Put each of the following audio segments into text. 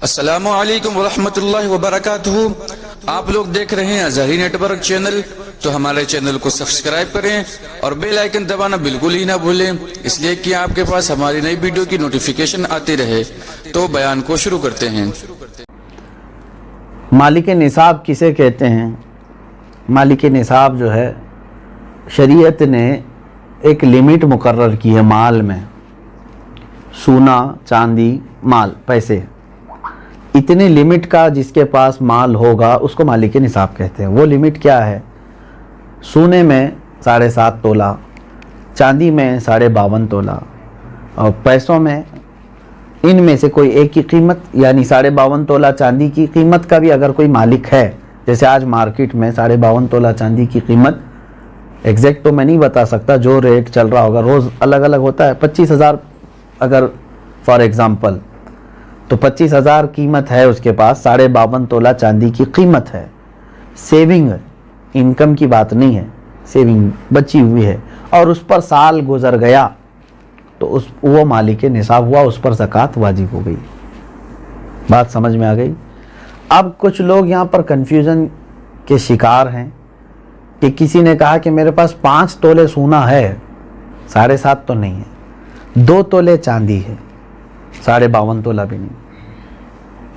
السلام علیکم ورحمۃ اللہ وبرکاتہ۔ آپ لوگ دیکھ رہے ہیں اظہری نیٹ ورک چینل، تو ہمارے چینل کو سبسکرائب کریں اور بیل آئیکن دبانا بالکل ہی نہ بھولیں، اس لیے کہ آپ کے پاس ہماری نئی ویڈیو کی نوٹیفیکیشن آتی رہے۔ تو بیان کو شروع کرتے ہیں۔ مالک نصاب کسے کہتے ہیں؟ مالک نصاب جو ہے، شریعت نے ایک لمٹ مقرر کی ہے مال میں، سونا، چاندی، مال، پیسے، اتنے لمٹ کا جس کے پاس مال ہوگا اس کو مالک نصاب کہتے ہیں۔ وہ لمٹ کیا ہے؟ سونے میں 7.5 تولہ، چاندی میں 52.5 تولہ، اور پیسوں میں ان میں سے کوئی ایک کی قیمت، یعنی 52.5 تولہ چاندی کی قیمت کا بھی اگر کوئی مالک ہے، جیسے آج مارکیٹ میں 52.5 تولہ چاندی کی قیمت ایگزیکٹ تو میں نہیں بتا سکتا، جو ریٹ چل رہا ہوگا روز الگ الگ ہوتا ہے، 25,000 اگر فار ایگزامپل، تو 25,000 قیمت ہے اس کے پاس، 52.5 تولہ چاندی کی قیمت ہے۔ سیونگ، انکم کی بات نہیں ہے، سیونگ بچی ہوئی ہے، اور اس پر سال گزر گیا تو وہ مالک نصاب ہوا، اس پر زکوٰۃ واجب ہو گئی۔ بات سمجھ میں آ گئی؟ اب کچھ لوگ یہاں پر کنفیوژن کے شکار ہیں کہ کسی نے کہا کہ میرے پاس 5 تولے سونا ہے، 7.5 تو نہیں ہے، 2 تولے چاندی ہے، 52.5 تولہ بھی نہیں۔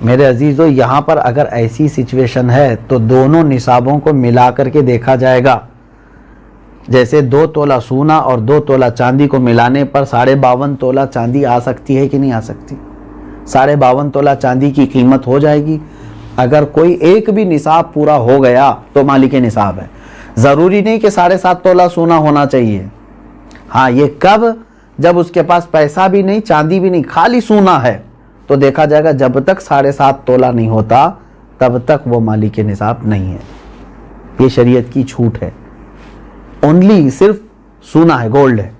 میرے عزیزو، یہاں پر اگر ایسی سچویشن ہے تو دونوں نصابوں کو ملا کر کے دیکھا جائے گا۔ جیسے 2 تولہ سونا اور 2 تولہ چاندی کو ملانے پر 52.5 تولہ چاندی آ سکتی ہے کہ نہیں آ سکتی؟ 52.5 تولہ چاندی کی قیمت ہو جائے گی۔ اگر کوئی ایک بھی نصاب پورا ہو گیا تو مالک نصاب ہے۔ ضروری نہیں کہ 7.5 تولہ سونا ہونا چاہیے۔ ہاں، یہ کب؟ جب اس کے پاس پیسہ بھی نہیں، چاندی بھی نہیں، خالی سونا ہے، تو دیکھا جائے گا جب تک 7.5 تولہ نہیں ہوتا تب تک وہ مالک نصاب نہیں ہے۔ یہ شریعت کی چھوٹ ہے۔ اونلی صرف سونا ہے، گولڈ ہے،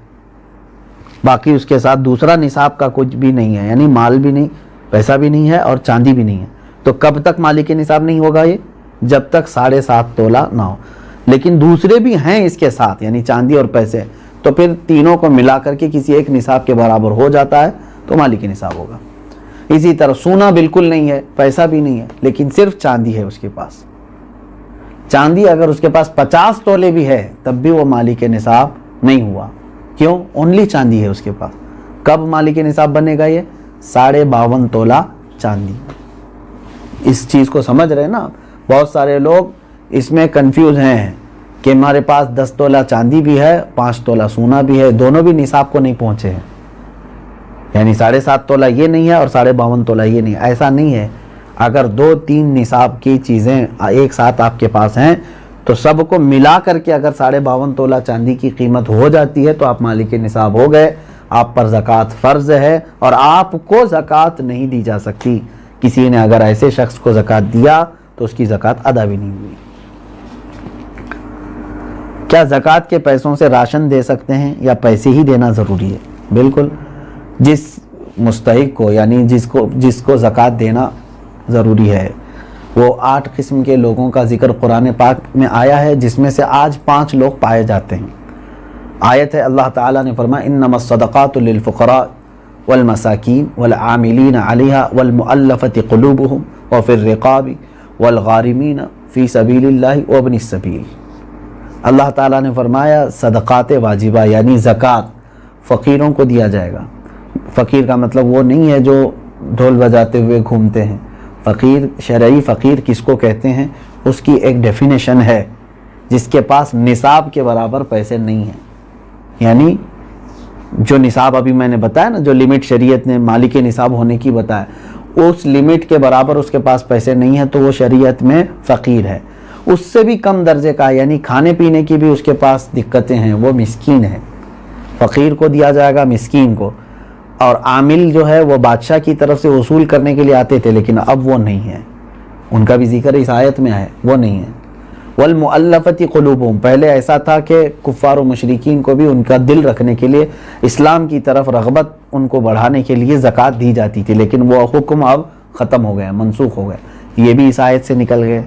باقی اس کے ساتھ دوسرا نصاب کا کچھ بھی نہیں ہے، یعنی مال بھی نہیں، پیسہ بھی نہیں ہے اور چاندی بھی نہیں ہے۔ تو کب تک مالک نصاب نہیں ہوگا یہ؟ جب تک 7.5 تولہ نہ ہو۔ لیکن دوسرے بھی ہیں اس کے ساتھ، یعنی چاندی اور پیسے، تو پھر تینوں کو ملا کر کے کسی ایک نصاب کے برابر ہو جاتا ہے تو مالک نصاب ہوگا۔ اسی طرح سونا بالکل نہیں ہے، پیسہ بھی نہیں ہے، لیکن صرف چاندی ہے اس کے پاس۔ چاندی اگر اس کے پاس 50 تولے بھی ہے تب بھی وہ مالک نصاب نہیں ہوا۔ کیوں؟ اونلی چاندی ہے اس کے پاس۔ کب مالک نصاب بنے گا یہ؟ 52.5 تولہ چاندی۔ اس چیز کو سمجھ رہے نا؟ بہت سارے لوگ اس میں کنفیوز ہیں کہ ہمارے پاس 10 تولہ چاندی بھی ہے، 5 تولہ سونا بھی ہے، دونوں بھی نصاب کو نہیں پہنچے ہیں، یعنی 7.5 تولہ یہ نہیں ہے اور 52.5 تولہ یہ نہیں ہے۔ ایسا نہیں ہے۔ اگر 2-3 نصاب کی چیزیں ایک ساتھ آپ کے پاس ہیں تو سب کو ملا کر کے اگر 52.5 تولہ چاندی کی قیمت ہو جاتی ہے تو آپ مالک نصاب ہو گئے، آپ پر زکوٰۃ فرض ہے اور آپ کو زکوٰۃ نہیں دی جا سکتی۔ کسی نے اگر ایسے شخص کو زکوٰۃ دیا تو اس کی زکوٰۃ ادا بھی نہیں ہوئی۔ کیا زکوٰۃ کے پیسوں سے راشن دے سکتے ہیں یا پیسے ہی دینا ضروری ہے؟ بالکل۔ جس مستحق کو، یعنی جس کو زکوٰۃ دینا ضروری ہے، وہ 8 قسم کے لوگوں کا ذکر قرآن پاک میں آیا ہے، جس میں سے آج 5 لوگ پائے جاتے ہیں۔ آیت ہے، اللہ تعالیٰ نے فرمایا انما الصدقات للفقراء والمساکین والعاملین علیہا والمؤلفۃ قلوبہم وفی الرقاب والغارمین فی سبیل اللہ وابن السبیل۔ اللہ تعالیٰ نے فرمایا صدقات واجبہ یعنی زکوٰۃ فقیروں کو دیا جائے گا۔ فقیر کا مطلب وہ نہیں ہے جو ڈھول بجاتے ہوئے گھومتے ہیں۔ فقیر، شرعی فقیر کس کو کہتے ہیں؟ اس کی ایک ڈیفینیشن ہے، جس کے پاس نصاب کے برابر پیسے نہیں ہیں، یعنی جو نصاب ابھی میں نے بتایا نا، جو لمٹ شریعت نے مالک نصاب ہونے کی بتایا، اس لمٹ کے برابر اس کے پاس پیسے نہیں ہیں تو وہ شریعت میں فقیر ہے۔ اس سے بھی کم درجے کا، یعنی کھانے پینے کی بھی اس کے پاس دقتیں ہیں، وہ مسکین ہے۔ فقیر کو دیا جائے گا، مسکین کو۔ اور عامل جو ہے وہ بادشاہ کی طرف سے وصول کرنے کے لیے آتے تھے، لیکن اب وہ نہیں ہے، ان کا بھی ذکر اس آیت میں ہے، وہ نہیں ہے۔ والمؤلفۃ قلوبہم، پہلے ایسا تھا کہ کفار و مشرکین کو بھی ان کا دل رکھنے کے لیے، اسلام کی طرف رغبت ان کو بڑھانے کے لیے زکوٰۃ دی جاتی تھی، لیکن وہ حکم اب ختم ہو گیا، منسوخ ہو گیا، یہ بھی اس آیت سے نکل گئے۔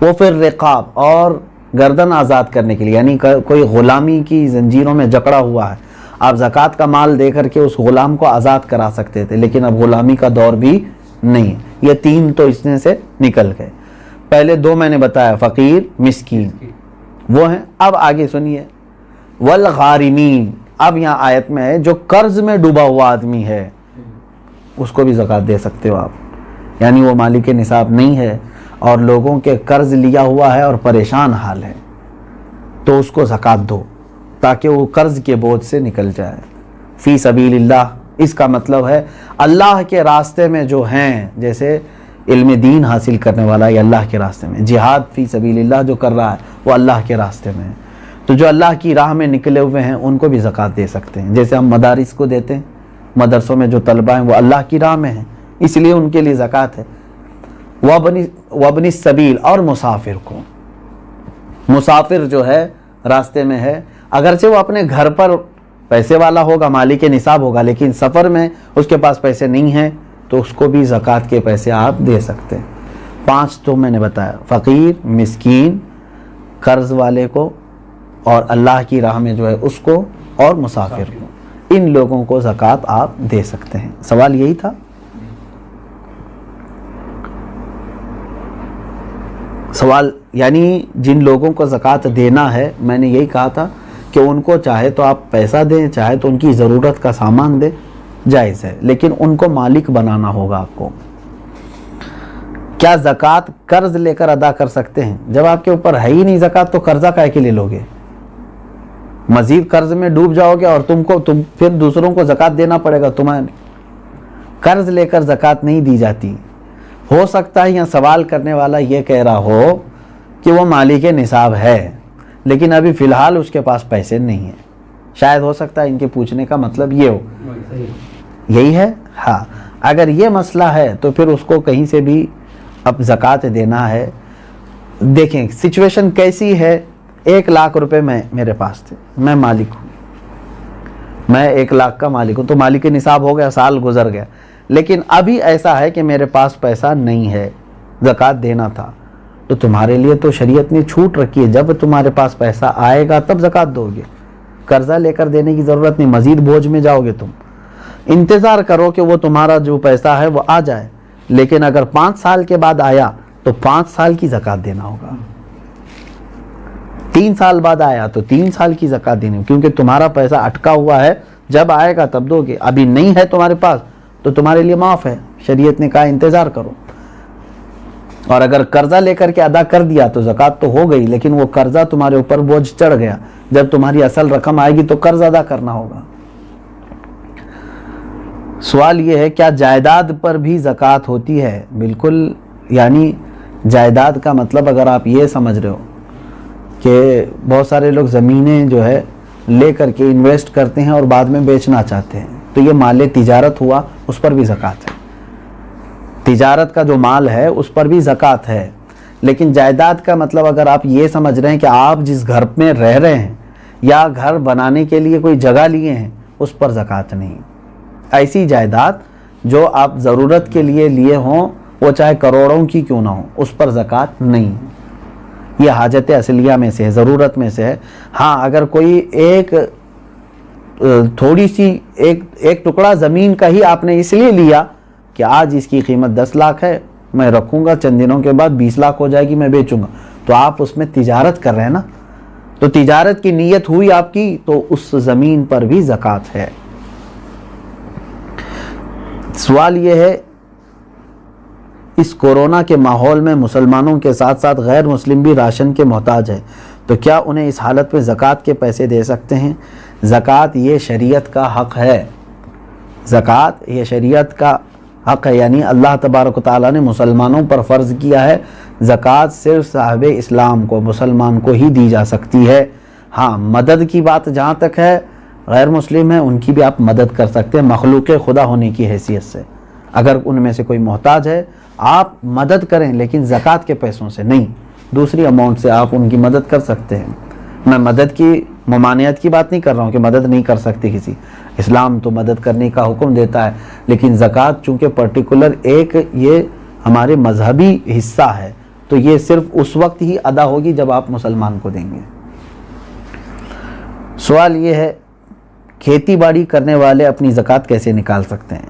وہ پھر رقاب، اور گردن آزاد کرنے کے لیے، یعنی کوئی غلامی کی زنجیروں میں جکڑا ہوا ہے، آپ زکوٰۃ کا مال دے کر کے اس غلام کو آزاد کرا سکتے تھے، لیکن اب غلامی کا دور بھی نہیں ہے۔ یہ 3 تو اس میں سے نکل گئے. پہلے 2 میں نے بتایا فقیر مسکین وہ ہیں. اب آگے سنیے والغارمین. اب یہاں آیت میں ہے جو قرض میں ڈوبا ہوا آدمی ہے اس کو بھی زکوٰۃ دے سکتے ہو آپ. یعنی وہ مالک نصاب نہیں ہے اور لوگوں کے قرض لیا ہوا ہے اور پریشان حال ہے تو اس کو زکوٰۃ دو تاکہ وہ قرض کے بوجھ سے نکل جائے. فی سبیل اللہ اس کا مطلب ہے اللہ کے راستے میں جو ہیں, جیسے علم دین حاصل کرنے والا یہ اللہ کے راستے میں, جہاد فی سبیل اللہ جو کر رہا ہے وہ اللہ کے راستے میں ہے. تو جو اللہ کی راہ میں نکلے ہوئے ہیں ان کو بھی زکوٰۃ دے سکتے ہیں. جیسے ہم مدارس کو دیتے ہیں, مدرسوں میں جو طلبہ ہیں وہ اللہ کی راہ میں ہیں اس لیے ان کے لیے زکوٰۃ ہے. وابن السبیل اور مسافر کو, مسافر جو ہے راستے میں ہے اگرچہ وہ اپنے گھر پر پیسے والا ہوگا مالک نصاب ہوگا لیکن سفر میں اس کے پاس پیسے نہیں ہیں تو اس کو بھی زکوٰۃ کے پیسے آپ دے سکتے ہیں. 5 تو میں نے بتایا فقیر مسکین قرض والے کو اور اللہ کی راہ میں جو ہے اس کو اور مسافر کو, ان لوگوں کو زکوٰۃ آپ دے سکتے ہیں. سوال یہی تھا. سوال یعنی جن لوگوں کو زکوٰۃ دینا ہے میں نے یہی کہا تھا کہ ان کو چاہے تو آپ پیسہ دیں چاہے تو ان کی ضرورت کا سامان دیں جائز ہے لیکن ان کو مالک بنانا ہوگا آپ کو. کیا زکوٰۃ قرض لے کر ادا کر سکتے ہیں؟ جب آپ کے اوپر ہے ہی نہیں زکوٰۃ تو قرضہ کائے کے لے لوگے؟ مزید قرض میں ڈوب جاؤ گے اور تم پھر دوسروں کو زکوٰۃ دینا پڑے گا. تمہیں قرض لے کر زکوٰۃ نہیں دی جاتی. ہو سکتا ہے یہاں سوال کرنے والا یہ کہہ رہا ہو کہ وہ مالک نصاب ہے لیکن ابھی فی الحال اس کے پاس پیسے نہیں ہیں. شاید ہو سکتا ہے ان کے پوچھنے کا مطلب یہ ہو. یہی ہے. ہاں اگر یہ مسئلہ ہے تو پھر اس کو کہیں سے بھی اب زکوٰۃ دینا ہے. دیکھیں سچویشن کیسی ہے. 1 لاکھ روپے میرے پاس تھے, میں مالک ہوں, میں 1 لاکھ کا مالک ہوں تو مالک نصاب ہو گیا, سال گزر گیا, لیکن ابھی ایسا ہے کہ میرے پاس پیسہ نہیں ہے, زکوٰۃ دینا تھا. تو تمہارے لیے تو شریعت نے چھوٹ رکھی ہے, جب تمہارے پاس پیسہ آئے گا تب زکوٰۃ دو گے. قرضہ لے کر دینے کی ضرورت نہیں, مزید بوجھ میں جاؤ گے. تم انتظار کرو کہ وہ تمہارا جو پیسہ ہے وہ آ جائے, لیکن اگر 5 سال کے بعد آیا تو 5 سال کی زکوٰۃ دینا ہوگا. 3 سال بعد آیا تو 3 سال کی زکوٰۃ دینی ہوگی کیونکہ تمہارا پیسہ اٹکا ہوا ہے, جب آئے گا تب دو گے. ابھی نہیں ہے تمہارے پاس تو تمہارے لیے معاف ہے, شریعت نے کہا انتظار کرو. اور اگر قرضہ لے کر کے ادا کر دیا تو زکوٰۃ تو ہو گئی لیکن وہ قرضہ تمہارے اوپر بوجھ چڑھ گیا. جب تمہاری اصل رقم آئے گی تو قرض ادا کرنا ہوگا. سوال یہ ہے کیا جائیداد پر بھی زکوٰۃ ہوتی ہے؟ بالکل. یعنی جائیداد کا مطلب اگر آپ یہ سمجھ رہے ہو کہ بہت سارے لوگ زمینیں جو ہے لے کر کے انویسٹ کرتے ہیں اور بعد میں بیچنا چاہتے ہیں تو یہ مال تجارت ہوا, اس پر بھی زکوٰۃ ہے. تجارت کا جو مال ہے اس پر بھی زکوٰۃ ہے. لیکن جائیداد کا مطلب اگر آپ یہ سمجھ رہے ہیں کہ آپ جس گھر میں رہ رہے ہیں یا گھر بنانے کے لیے کوئی جگہ لیے ہیں اس پر زکوٰۃ نہیں. ایسی جائیداد جو آپ ضرورت کے لیے لیے ہوں وہ چاہے کروڑوں کی کیوں نہ ہو اس پر زکوٰۃ نہیں. یہ حاجت اصلیہ میں سے ہے, ضرورت میں سے ہے. ہاں اگر کوئی ایک تھوڑی سی ایک ٹکڑا زمین کا ہی آپ نے اس لیے لیا کہ آج اس کی قیمت 10 لاکھ ہے, میں رکھوں گا, چند دنوں کے بعد 20 لاکھ ہو جائے گی, میں بیچوں گا, تو آپ اس میں تجارت کر رہے ہیں نا. تو تجارت کی نیت ہوئی آپ کی تو اس زمین پر بھی زکوٰۃ ہے. سوال یہ ہے اس کورونا کے ماحول میں مسلمانوں کے ساتھ ساتھ غیر مسلم بھی راشن کے محتاج ہے تو کیا انہیں اس حالت میں زکوٰۃ کے پیسے دے سکتے ہیں؟ زکوٰۃ یہ شریعت کا حق ہے. زکوٰۃ یہ شریعت کا حق ہے, یعنی اللہ تبارک و تعالیٰ نے مسلمانوں پر فرض کیا ہے. زکوٰۃ صرف صاحب اسلام کو, مسلمان کو ہی دی جا سکتی ہے. ہاں مدد کی بات جہاں تک ہے, غیر مسلم ہیں ان کی بھی آپ مدد کر سکتے ہیں مخلوق خدا ہونے کی حیثیت سے. اگر ان میں سے کوئی محتاج ہے آپ مدد کریں لیکن زکوٰۃ کے پیسوں سے نہیں, دوسری اماؤنٹ سے آپ ان کی مدد کر سکتے ہیں. میں مدد کی ممانعت کی بات نہیں کر رہا ہوں کہ مدد نہیں کر سکتے کسی. اسلام تو مدد کرنے کا حکم دیتا ہے, لیکن زکوٰۃ چونکہ پرٹیکولر ایک یہ ہمارے مذہبی حصہ ہے تو یہ صرف اس وقت ہی ادا ہوگی جب آپ مسلمان کو دیں گے. سوال یہ ہے کھیتی باڑی کرنے والے اپنی زکوٰۃ کیسے نکال سکتے ہیں؟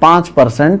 5%